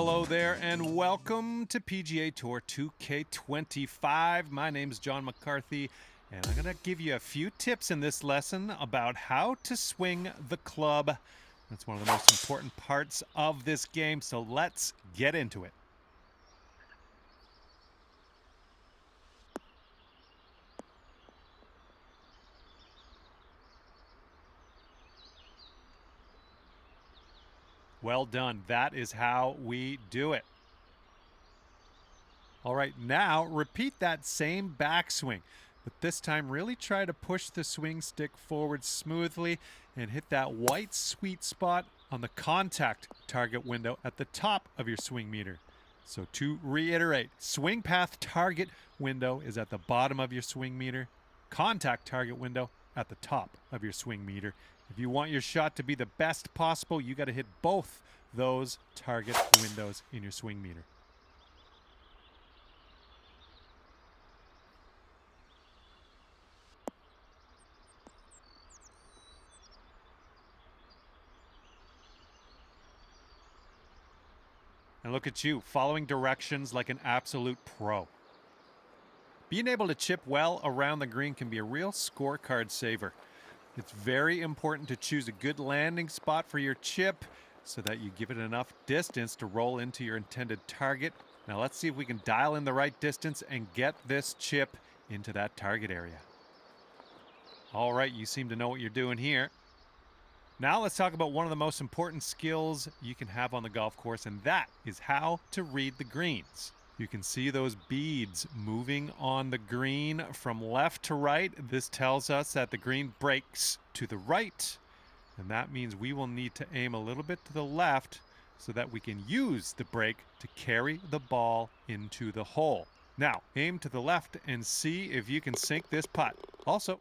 Hello there and welcome to PGA Tour 2K25. My name is John McCarthy and I'm going to give you a few tips in this lesson about how to swing the club. That's one of the most important parts of this game, so let's get into it. Well done. That is how we do it. All right, now repeat that same backswing, but this time really try to push the swing stick forward smoothly and hit that white sweet spot on the contact target window at the top of your swing meter. So to reiterate, swing path target window is at the bottom of your swing meter, contact target window at the top of your swing meter. If you want your shot to be the best possible, you got to hit both those target windows in your swing meter. And look at you, following directions like an absolute pro. Being able to chip well around the green can be a real scorecard saver. It's very important to choose a good landing spot for your chip so that you give it enough distance to roll into your intended target. Now let's see if we can dial in the right distance and get this chip into that target area. All right, you seem to know what you're doing here. Now let's talk about one of the most important skills you can have on the golf course, and that is how to read the greens. You can see those beads moving on the green from left to right. This tells us that the green breaks to the right, and that means we will need to aim a little bit to the left so that we can use the break to carry the ball into the hole. Now, aim to the left and see if you can sink this putt. Also,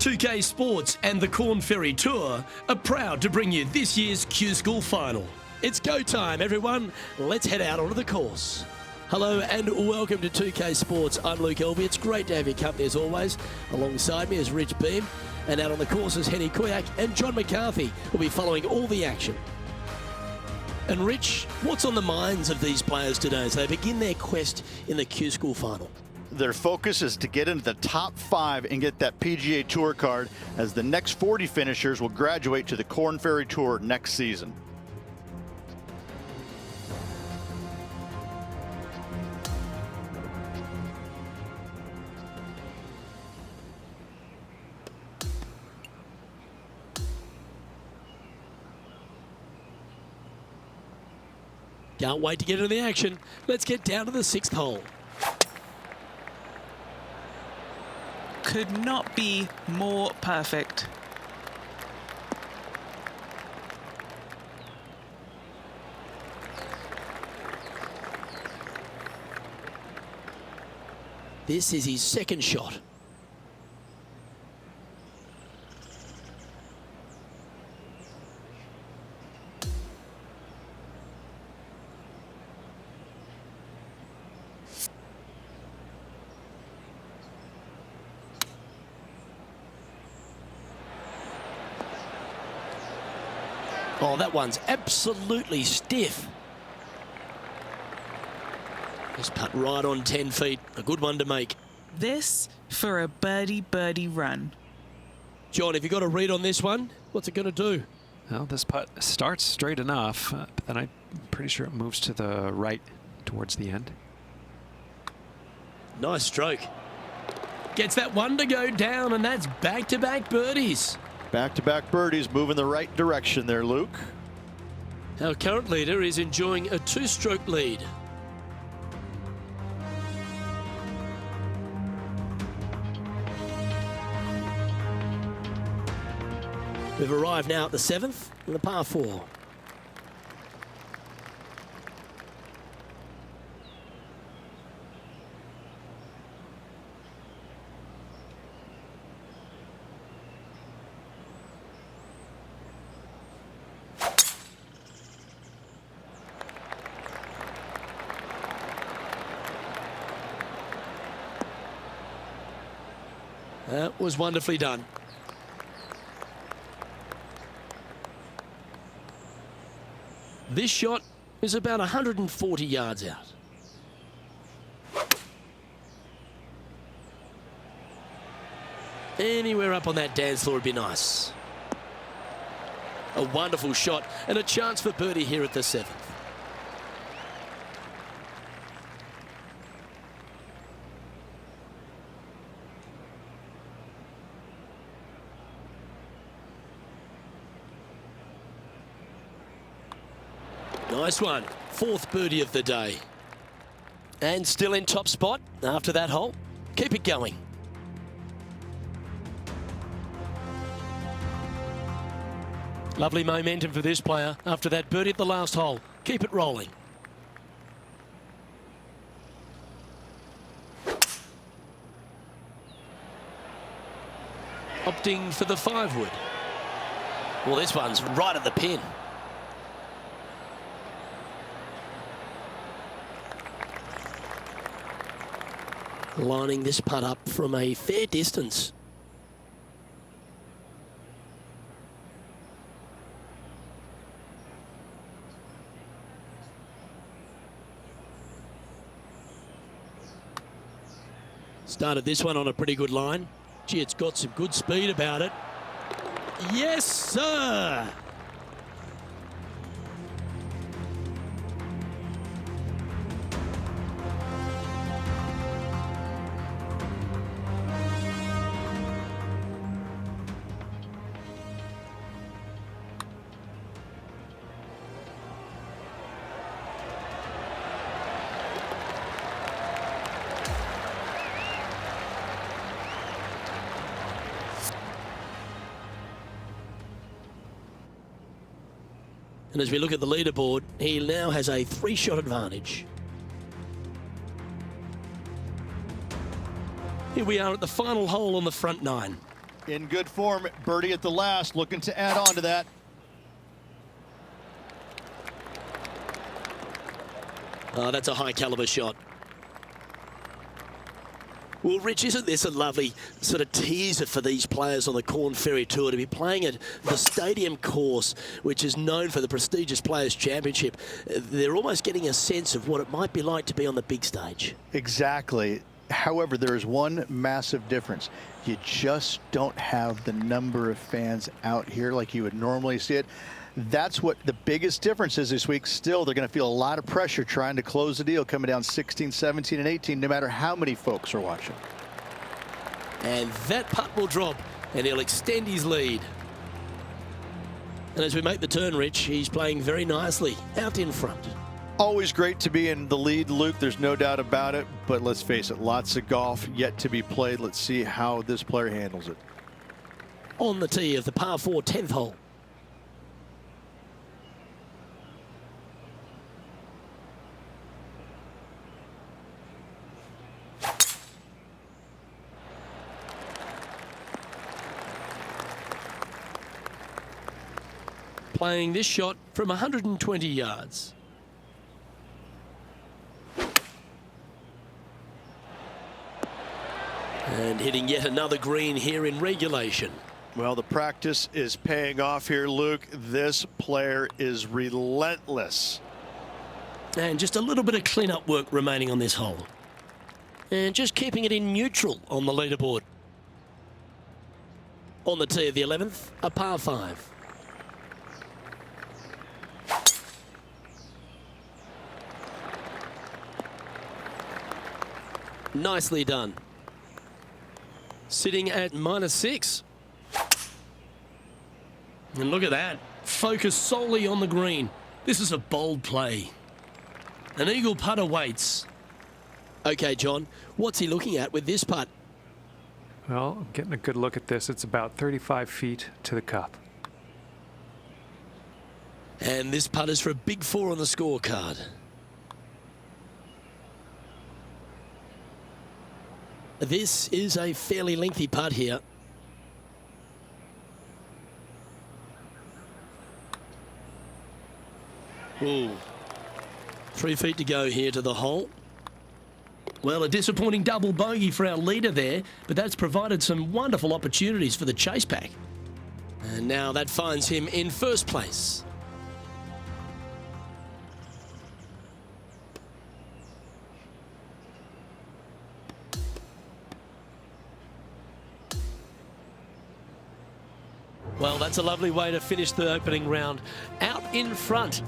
2K Sports and the Corn Ferry Tour are proud to bring you this year's Q School Final. It's go time, everyone. Let's head out onto the course. Hello and welcome to 2K Sports. I'm Luke Elvey. It's great to have your company as always. Alongside me is Rich Beam, and out on the course is Henny Kuyak and John McCarthy will be following all the action. And Rich, what's on the minds of these players today as they begin their quest in the Q School Final? Their focus is to get into the top 5 and get that PGA Tour card, as the next 40 finishers will graduate to the Corn Ferry Tour next season. Can't wait to get into the action. Let's get down to the 6th hole. Could not be more perfect. This is his second shot. Oh, that one's absolutely stiff. Just putt right on 10 feet. A good one to make. This for a birdie run. John, have you got a read on this one? What's it going to do? Well, this putt starts straight enough, but then I'm pretty sure it moves to the right towards the end. Nice stroke. Gets that one to go down, and that's back-to-back birdies. Back-to-back birdies, moving the right direction there, Luke. Our current leader is enjoying a 2-stroke lead. We've arrived now at the 7th and the par 4. That was wonderfully done. This shot is about 140 yards out. Anywhere up on that dance floor would be nice. A wonderful shot and a chance for birdie here at the 7th. Nice one. 4th birdie of the day. And still in top spot after that hole. Keep it going. Lovely momentum for this player after that birdie at the last hole. Keep it rolling. Opting for the 5-wood. Well, this one's right at the pin. Lining this putt up from a fair distance. Started this one on a pretty good line. Gee, it's got some good speed about it. Yes, sir. And as we look at the leaderboard, he now has a 3-shot advantage. Here we are at the final hole on the front 9. In good form, birdie at the last, looking to add on to that. Oh, that's a high caliber shot. Well, Rich, isn't this a lovely sort of teaser for these players on the Corn Ferry Tour to be playing at the stadium course, which is known for the prestigious Players Championship? They're almost getting a sense of what it might be like to be on the big stage. Exactly. However, there is one massive difference. You just don't have the number of fans out here like you would normally see it. That's what the biggest difference is this week. Still, they're going to feel a lot of pressure trying to close the deal, coming down 16, 17, and 18, no matter how many folks are watching. And that putt will drop, and he'll extend his lead. And as we make the turn, Rich, he's playing very nicely out in front. Always great to be in the lead, Luke. There's no doubt about it. But let's face it, lots of golf yet to be played. Let's see how this player handles it. On the tee of the par 4 10th hole. Playing this shot from 120 yards. And hitting yet another green here in regulation. Well, the practice is paying off here, Luke. This player is relentless. And just a little bit of clean-up work remaining on this hole. And just keeping it in neutral on the leaderboard. On the tee of the 11th, a par 5. Nicely done. Sitting at -6. And look at that. Focus solely on the green. This is a bold play. An eagle putt awaits. Okay, John, what's he looking at with this putt? Well, getting a good look at this, it's about 35 feet to the cup. And this putt is for a big 4 on the scorecard. This is a fairly lengthy putt here. Ooh. 3 feet to go here to the hole. Well, a disappointing double bogey for our leader there, but that's provided some wonderful opportunities for the chase pack. And now that finds him in first place. Well, that's a lovely way to finish the opening round. Out in front,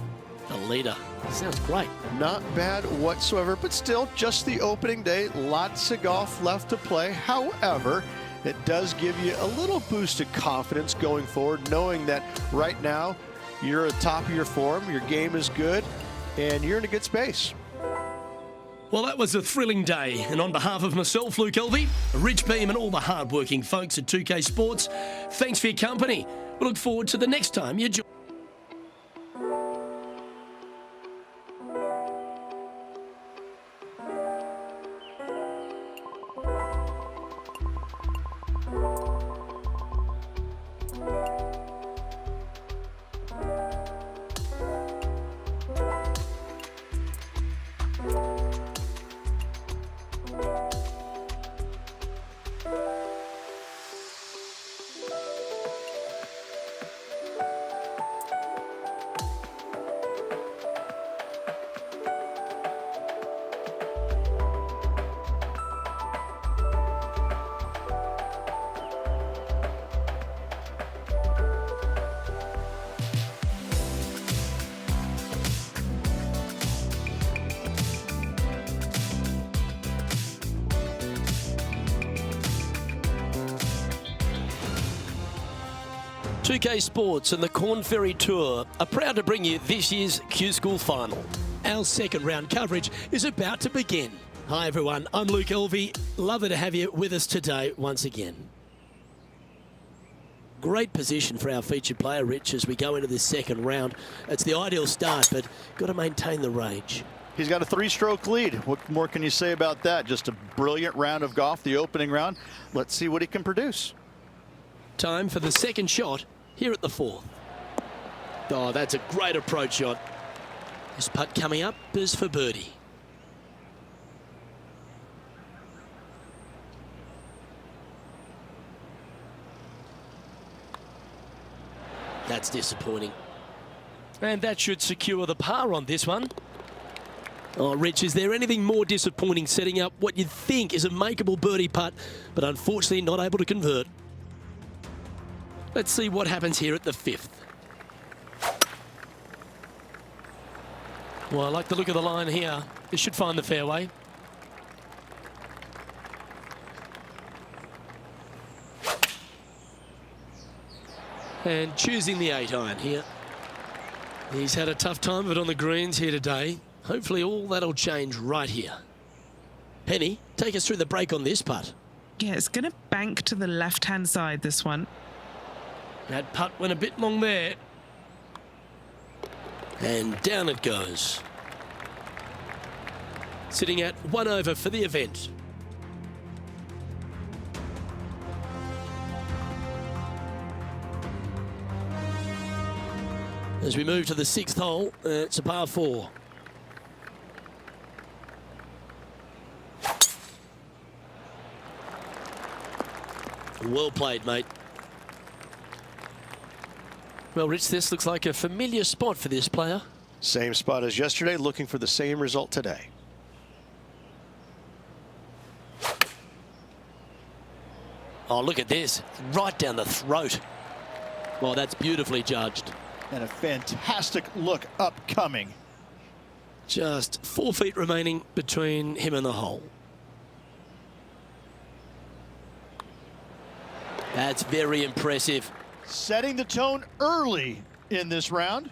the leader. Sounds great. Not bad whatsoever, but still just the opening day. Lots of golf left to play. However, it does give you a little boost of confidence going forward, knowing that right now you're at the top of your form, your game is good, and you're in a good space. Well, that was a thrilling day. And on behalf of myself, Luke Elvey, Rich Beam, and all the hard-working folks at 2K Sports, thanks for your company. We look forward to the next time you join. 2K Sports and the Corn Ferry Tour are proud to bring you this year's Q School Final. Our second round coverage is about to begin. Hi everyone, I'm Luke Elvey. Lovely to have you with us today once again. Great position for our featured player, Rich, as we go into this second round. It's the ideal start, but got to maintain the rage. He's got a 3-stroke lead. What more can you say about that? Just a brilliant round of golf, the opening round. Let's see what he can produce. Time for the second shot here at the fourth. Oh, that's a great approach shot. This putt coming up is for birdie. That's disappointing. And that should secure the par on this one. Oh, Rich, is there anything more disappointing setting up what you think is a makeable birdie putt, but unfortunately not able to convert? Let's see what happens here at the fifth. Well, I like the look of the line here. This should find the fairway. And choosing the 8-iron here. He's had a tough time of it on the greens here today. Hopefully all that'll change right here. Penny, take us through the break on this putt. Yeah, it's going to bank to the left-hand side, this one. That putt went a bit long there. And down it goes. Sitting at 1 over for the event. As we move to the 6th hole, it's a par 4. Well played, mate. Well, Rich, this looks like a familiar spot for this player. Same spot as yesterday, looking for the same result today. Oh, look at this. Right down the throat. Well, that's beautifully judged. And a fantastic look upcoming. Just 4 feet remaining between him and the hole. That's very impressive. Setting the tone early in this round.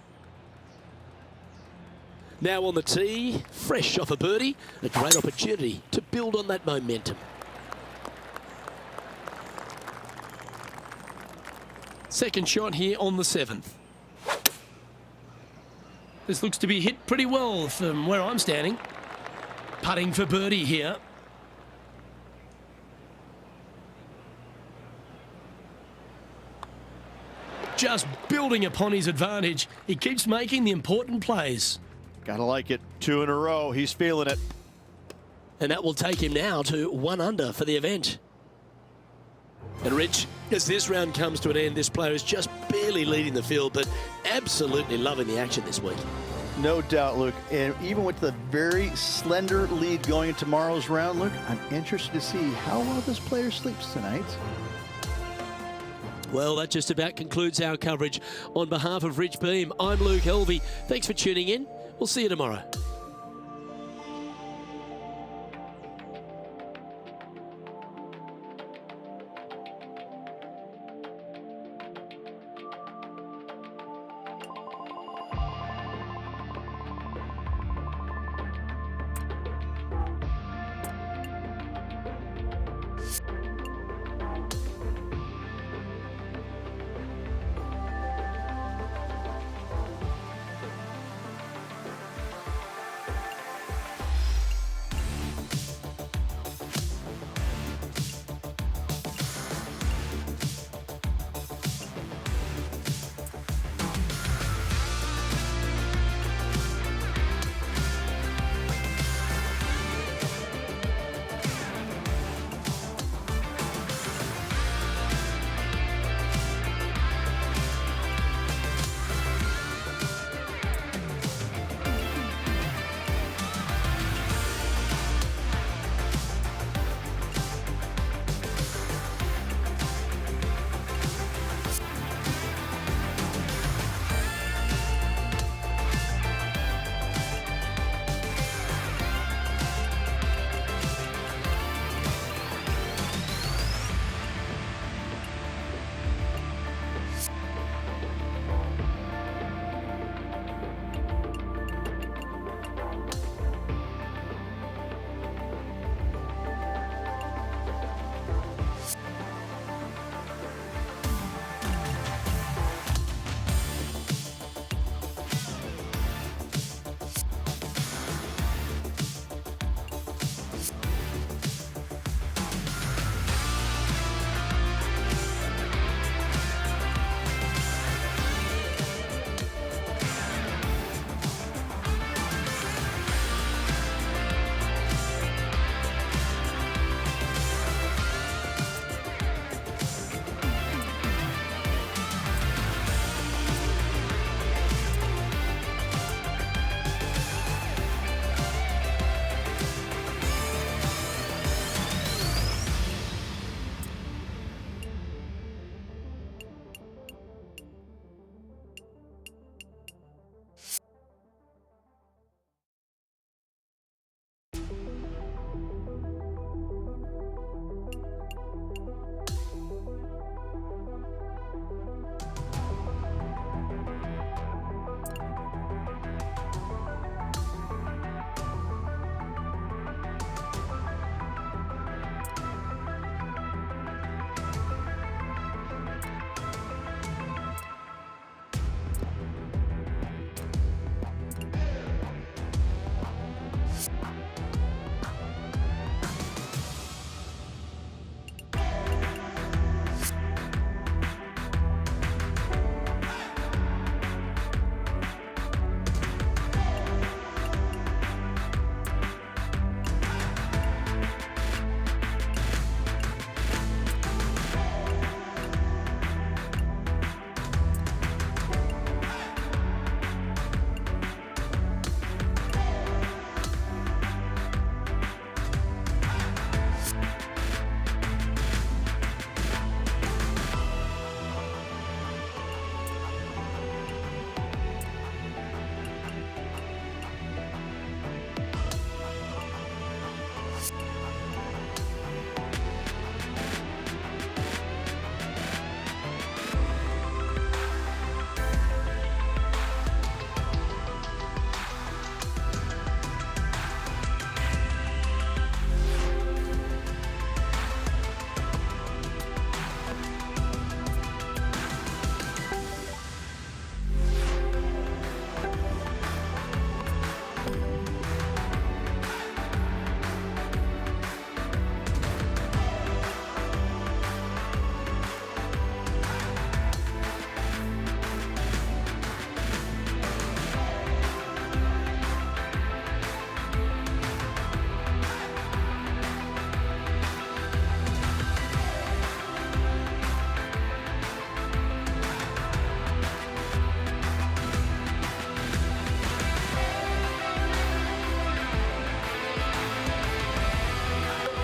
Now on the tee, fresh off a birdie, a great opportunity to build on that momentum. Second shot here on the 7th. This looks to be hit pretty well from where I'm standing. Putting for birdie here. Just building upon his advantage. He keeps making the important plays. Gotta like it. 2 in a row. He's feeling it. And that will take him now to 1 under for the event. And Rich, as this round comes to an end, this player is just barely leading the field, but absolutely loving the action this week. No doubt, Luke. And even with the very slender lead going into tomorrow's round, Luke, I'm interested to see how well this player sleeps tonight. Well, that just about concludes our coverage. On behalf of Rich Beam, I'm Luke Elvey. Thanks for tuning in. We'll see you tomorrow.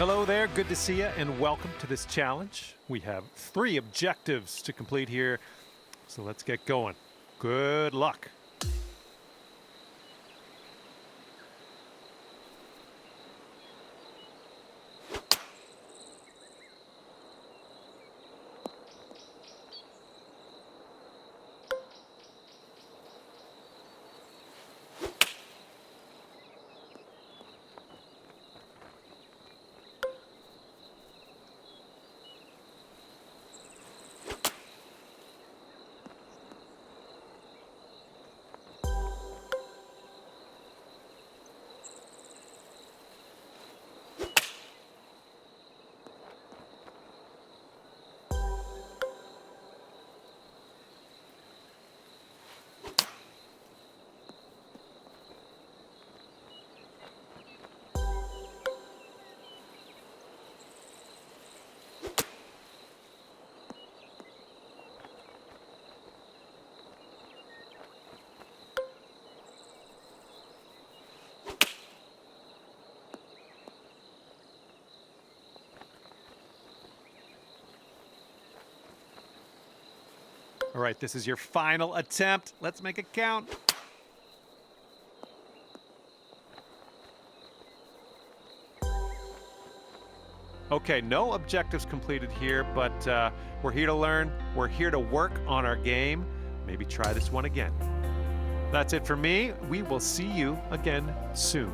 Hello there, good to see you, and welcome to this challenge. We have 3 objectives to complete here, so let's get going. Good luck. All right, this is your final attempt. Let's make it count. Okay, no objectives completed here, but we're here to learn. We're here to work on our game. Maybe try this one again. That's it for me. We will see you again soon.